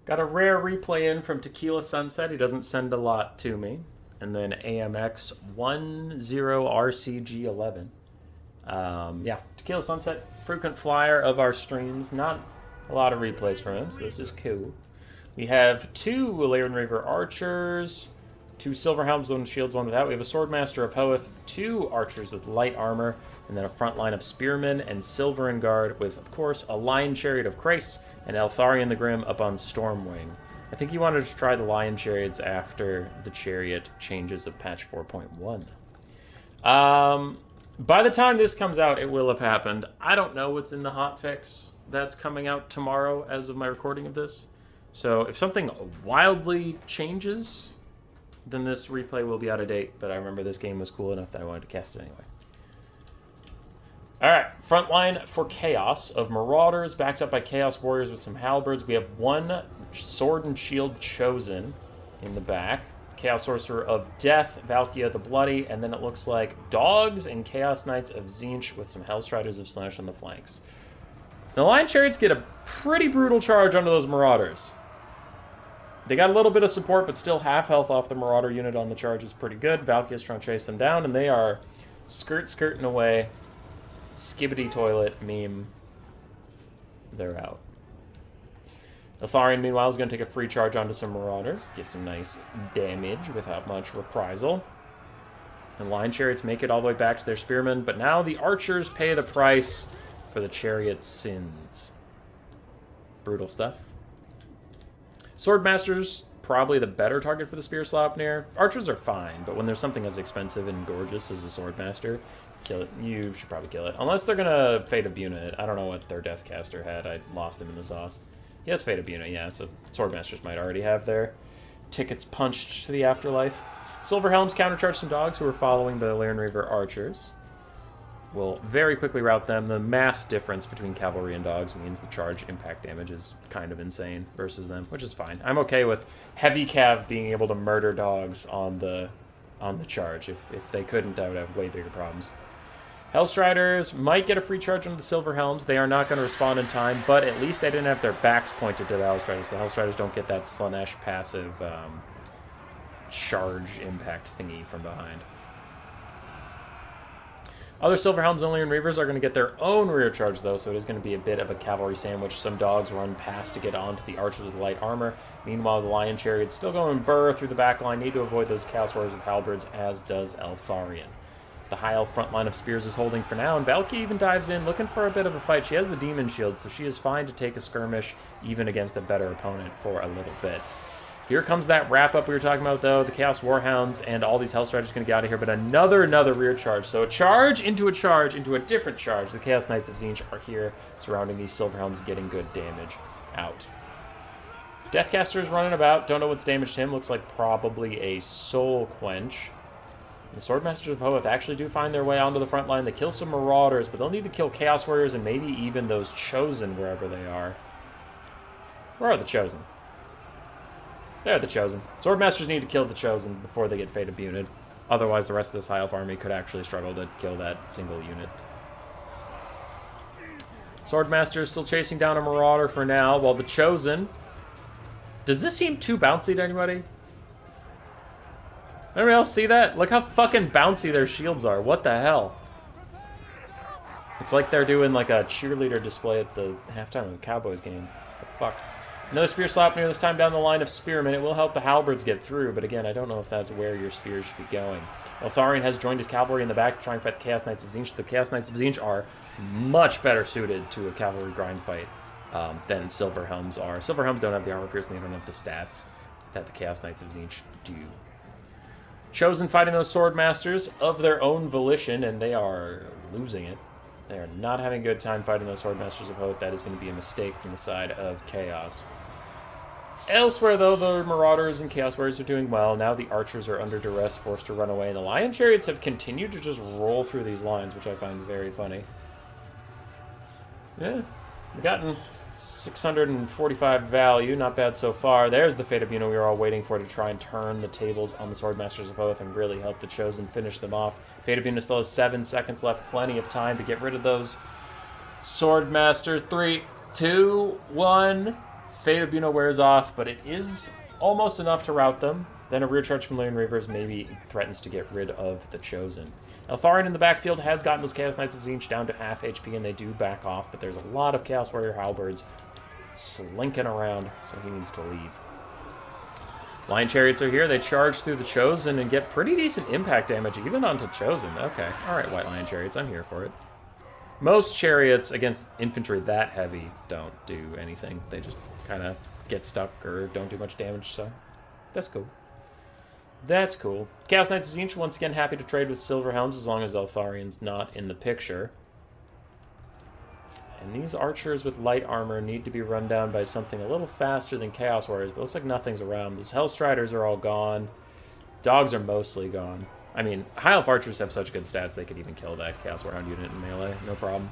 Got a rare replay in from Tequila Sunset. He doesn't send a lot to me. And then AMX 10RCG11. Yeah, Tequila Sunset, frequent flyer of our streams. Not a lot of replays from him, so this is cool. We have 2 Laird Reaver Archers, 2 Silver Helms, 1 with shields, 1 without. We have a Swordmaster of Hoeth, 2 Archers with light armor, and then a front line of Spearmen and Silverin Guard with, of course, a Lion Chariot of Krace and Eltharion the Grim up on Stormwing. I think he wanted to try the Lion Chariots after the Chariot changes of patch 4.1. By the time this comes out, it will have happened. I don't know what's in the hotfix that's coming out tomorrow as of my recording of this. So if something wildly changes, then this replay will be out of date. But I remember this game was cool enough that I wanted to cast it anyway. All right, front line for Chaos of Marauders, backed up by Chaos Warriors with some halberds. We have 1 Sword and Shield Chosen in the back. Chaos Sorcerer of Death, Valkia the Bloody, and then it looks like Dogs and Chaos Knights of Tzeentch with some Hellstriders of Slash on the flanks. The Lion Chariots get a pretty brutal charge onto those Marauders. They got a little bit of support, but still half health off the Marauder unit on the charge is pretty good. Valkia's trying to chase them down, and they are skirting away. Skibbity toilet meme. They're out. Eltharion, meanwhile, is going to take a free charge onto some Marauders. Get some nice damage without much reprisal. And Lion Chariots make it all the way back to their Spearmen, but now the Archers pay the price for the Chariot's sins. Brutal stuff. Swordmasters, probably the better target for the Spear Slopnir. Archers are fine, but when there's something as expensive and gorgeous as a Swordmaster, kill it. You should probably kill it. Unless they're going to Fate of Buna it. I don't know what their Deathcaster had. I lost him in the sauce. He has Fate of Buna, yeah, so Swordmasters might already have their tickets punched to the afterlife. Silver Helms countercharge some dogs who are following the Laird Reaver Archers. We'll very quickly rout them. The mass difference between Cavalry and Dogs means the charge impact damage is kind of insane versus them, which is fine. I'm okay with Heavy Cav being able to murder dogs on the charge. If they couldn't, I would have way bigger problems. Hellstriders might get a free charge on the Silver Helms. They are not going to respond in time, but at least they didn't have their backs pointed to the Hellstriders. The Hellstriders don't get that Slanesh passive charge impact thingy from behind. Other Silver Helms and Laird Reavers are going to get their own rear charge, though, so it is going to be a bit of a cavalry sandwich. Some dogs run past to get onto the Archers with light armor. Meanwhile, the Lion Chariots still going burr through the back line, need to avoid those Chaos Warriors with halberds, as does Eltharion. The High Elf front line of spears is holding for now, and Valkia even dives in, looking for a bit of a fight. She has the Demon Shield, so she is fine to take a skirmish, even against a better opponent, for a little bit. Here comes that wrap-up we were talking about, though. The Chaos Warhounds and all these Hellstriders going to get out of here, but another rear charge. So a charge into a different charge. The Chaos Knights of Tzeentch are here, surrounding these Silver Helms, getting good damage out. Deathcaster's running about. Don't know what's damaged him. Looks like probably a Soul Quench. The Swordmasters of Hoeth actually do find their way onto the front line. They kill some Marauders, but they'll need to kill Chaos Warriors and maybe even those Chosen wherever they are. Where are the Chosen? They're the Chosen. Swordmasters need to kill the Chosen before they get Fate of Bunid. Otherwise, the rest of this High Elf army could actually struggle to kill that single unit. Swordmaster is still chasing down a Marauder for now, while the Chosen... Does this seem too bouncy to anybody? Anybody else see that? Look how fucking bouncy their shields are. What the hell? It's like they're doing like a cheerleader display at the halftime of the Cowboys game. What the fuck? Another spear slap near this time down the line of Spearmen. It will help the halberds get through, but again, I don't know if that's where your spears should be going. Eltharion has joined his cavalry in the back to try and fight the Chaos Knights of Tzeentch. The Chaos Knights of Tzeentch are much better suited to a cavalry grind fight than Silver Helms are. Silver Helms don't have the armor piercing, they don't have the stats that the Chaos Knights of Tzeentch do. Chosen fighting those Swordmasters of their own volition, and they are losing it. They are not having a good time fighting those Swordmasters of Hoeth. That is going to be a mistake from the side of Chaos. Elsewhere, though, the Marauders and Chaos Warriors are doing well. Now the Archers are under duress, forced to run away, and the Lion Chariots have continued to just roll through these lines, which I find very funny. Yeah, we've gotten 645 value, not bad so far. There's the Fate of Buna we were all waiting for to try and turn the tables on the Swordmasters of Hoeth and really help the Chosen finish them off. Fate of Buna still has 7 seconds left, plenty of time to get rid of those Swordmasters. 3, 2, 1... Fate of Buno wears off, but it is almost enough to rout them. Then a rear charge from Lane Reavers maybe threatens to get rid of the Chosen. Eltharion in the backfield has gotten those Chaos Knights of Tzeentch down to half HP, and they do back off, but there's a lot of Chaos Warrior Halberds slinking around, so he needs to leave. Lion Chariots are here. They charge through the Chosen and get pretty decent impact damage, even onto Chosen. Okay, alright, White Lion Chariots, I'm here for it. Most Chariots against infantry that heavy don't do anything. They just kind of get stuck or don't do much damage, so that's cool. That's cool. Chaos Knights of Tzeentch once again happy to trade with Silver Helms as long as Eltharion's not in the picture. And these archers with light armor need to be run down by something a little faster than Chaos Warriors, but it looks like nothing's around. Those Hellstriders are all gone. Dogs are mostly gone. I mean, High Elf archers have such good stats they could even kill that Chaos Warhound unit in melee, no problem.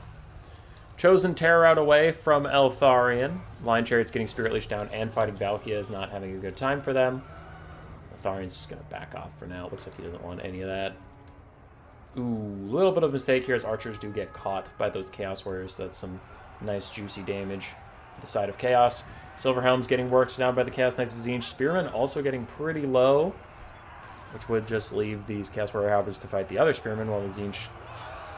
Chosen Terror out away from Eltharion. Lion Chariot's getting Spirit Leech down and fighting Valkia is not having a good time for them. Eltharion's just going to back off for now. It looks like he doesn't want any of that. Ooh, little bit of mistake here as archers do get caught by those Chaos Warriors. So that's some nice juicy damage for the side of Chaos. Silverhelm's getting worked down by the Chaos Knights of Tzeentch. Spearmen also getting pretty low, which would just leave these Chaos Warrior Halberds to fight the other Spearmen while the Tzeentch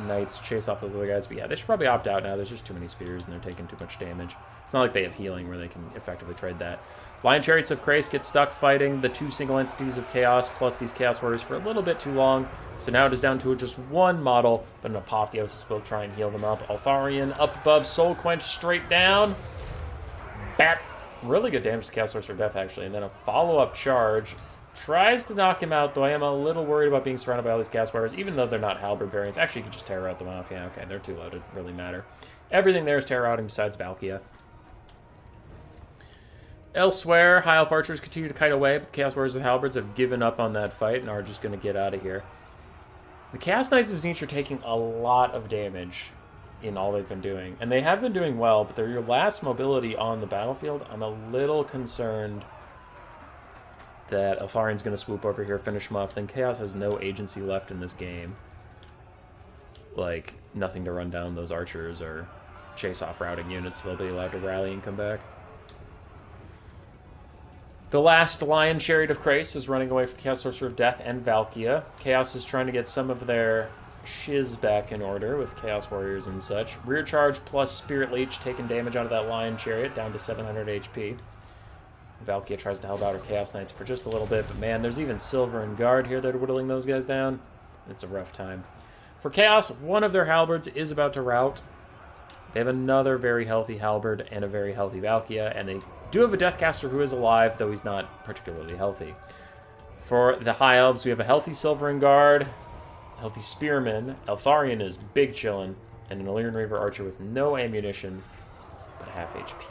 Knights chase off those other guys. But yeah, they should probably opt out now. There's just too many spears and they're taking too much damage. It's not like they have healing where they can effectively trade that. Lion Chariots of Krace get stuck fighting the two single entities of Chaos plus these Chaos Warriors for a little bit too long. So now it is down to just one model, but an Apotheosis will try and heal them up. Eltharion up above, Soul Quench straight down. Bat. Really good damage to Chaos Sorcerer Death, actually. And then a follow-up charge. Tries to knock him out, though I am a little worried about being surrounded by all these Chaos Warriors, even though they're not Halberd variants. Actually, you can just Terror out them off. Yeah, okay, they're too low to really matter. Everything there is Terror outing besides Valkia. Elsewhere, High Elf Archers continue to kite away, but the Chaos Warriors with Halberds have given up on that fight and are just going to get out of here. The Chaos Knights of Tzeentch are taking a lot of damage in all they've been doing, and they have been doing well, but they're your last mobility on the battlefield. I'm a little concerned that Eltharion's going to swoop over here, finish him off, then Chaos has no agency left in this game. Like, nothing to run down those archers or chase off routing units, so they'll be allowed to rally and come back. The last Lion Chariot of Krace is running away from the Chaos Sorcerer of Death and Valkia. Chaos is trying to get some of their shiz back in order with Chaos Warriors and such. Rear Charge plus Spirit Leech taking damage out of that Lion Chariot, down to 700 HP. Valkia tries to help out her Chaos Knights for just a little bit, but man, there's even Silver and Guard here that are whittling those guys down. It's a rough time. For Chaos, one of their Halberds is about to rout. They have another very healthy Halberd and a very healthy Valkia, and they do have a Deathcaster who is alive, though he's not particularly healthy. For the High Elves, we have a healthy Silver and Guard, healthy Spearman. Eltharion is big chillin', and an Illyrian Reaver Archer with no ammunition, but half HP.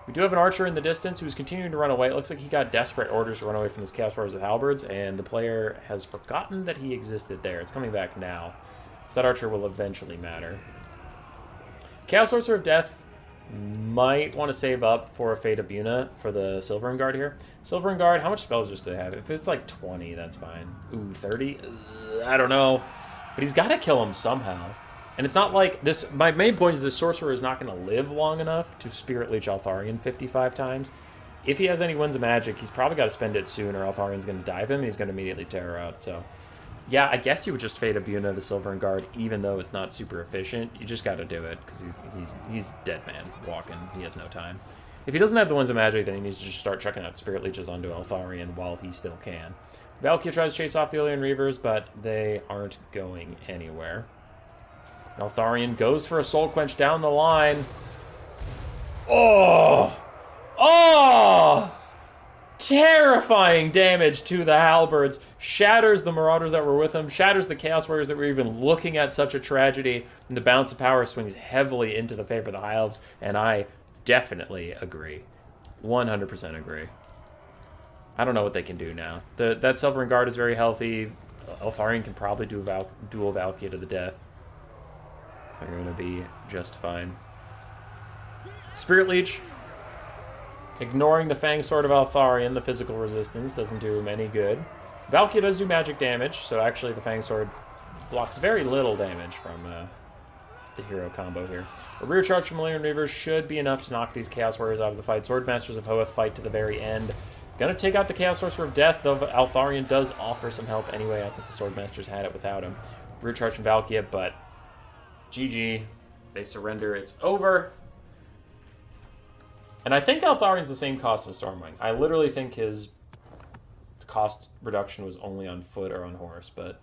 We do have an Archer in the distance who's continuing to run away. It looks like he got desperate orders to run away from this Chaos Warriors with Halberds, and the player has forgotten that he existed there. It's coming back now, so that Archer will eventually matter. Chaos Sorcerer of Death might want to save up for a Fate of Buna for the Silver and Guard here. Silver and Guard, how much spells do they have? If it's like 20, that's fine. Ooh, 30? I don't know. But he's got to kill him somehow. And it's not like this. My main point is this Sorcerer is not going to live long enough to Spirit Leech Eltharion 55 times. If he has any Winds of Magic, he's probably got to spend it soon, or Eltharion's going to dive him, and he's going to immediately Terror out. So, yeah, I guess you would just Fate of Buna the Silver and Guard, even though it's not super efficient. You just got to do it, because he's dead man walking. He has no time. If he doesn't have the Winds of Magic, then he needs to just start chucking out Spirit Leeches onto Eltharion while he still can. Valkia tries to chase off the Illyrian Reavers, but they aren't going anywhere. Eltharion goes for a Soul Quench down the line. Oh! Oh! Terrifying damage to the Halberds. Shatters the Marauders that were with him. Shatters the Chaos Warriors that were even looking at such a tragedy. And the balance of power swings heavily into the favor of the High Elves. And I definitely agree. 100% agree. I don't know what they can do now. That Silver and Guard is very healthy. Eltharion can probably do dual Valkia to the death. They're going to be just fine. Spirit Leech, ignoring the Fang Sword of Eltharion, the physical resistance, doesn't do him any good. Valkia does do magic damage, so actually the Fang Sword blocks very little damage from the hero combo here. A rear charge from Millennium Reavers should be enough to knock these Chaos Warriors out of the fight. Swordmasters of Hoeth fight to the very end. Gonna take out the Chaos Sorcerer of Death, though Altharion does offer some help anyway. I think the Swordmasters had it without him. Rear charge from Valkia, but GG. They surrender. It's over. And I think Altharion's the same cost as Stormwing. I literally think his cost reduction was only on foot or on horse, but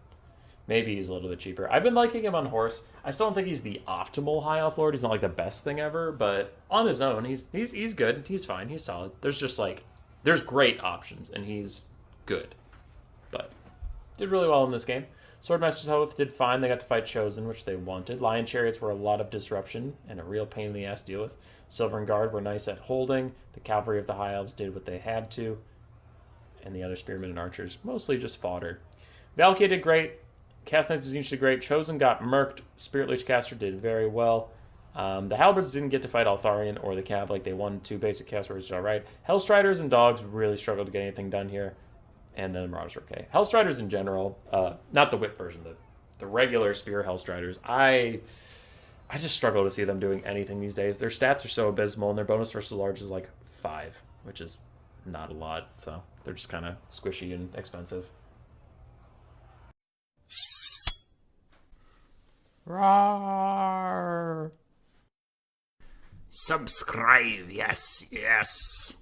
maybe he's a little bit cheaper. I've been liking him on horse. I still don't think he's the optimal High Elf Lord. He's not like the best thing ever, but on his own, he's good. He's fine. He's solid. There's just like, there's great options, and he's good. But did really well in this game. Swordmasters Health did fine. They got to fight Chosen, which they wanted. Lion Chariots were a lot of disruption and a real pain in the ass to deal with. Silver and Guard were nice at holding. The Cavalry of the High Elves did what they had to. And the other Spearmen and Archers mostly just fodder. Valkia did great. Cast Knights of Tzeentch did great. Chosen got murked. Spirit Lich Caster did very well. The Halberds didn't get to fight Altharion or the Cav like they wanted to. Basic Chaos Warriors did alright. Hellstriders and Dogs really struggled to get anything done here. And then the Marauders were okay. Hellstriders in general, not the whip version, the regular Spear Hellstriders, I just struggle to see them doing anything these days. Their stats are so abysmal, and their bonus versus large is like 5, which is not a lot. So they're just kind of squishy and expensive. Roar! Subscribe, yes, yes.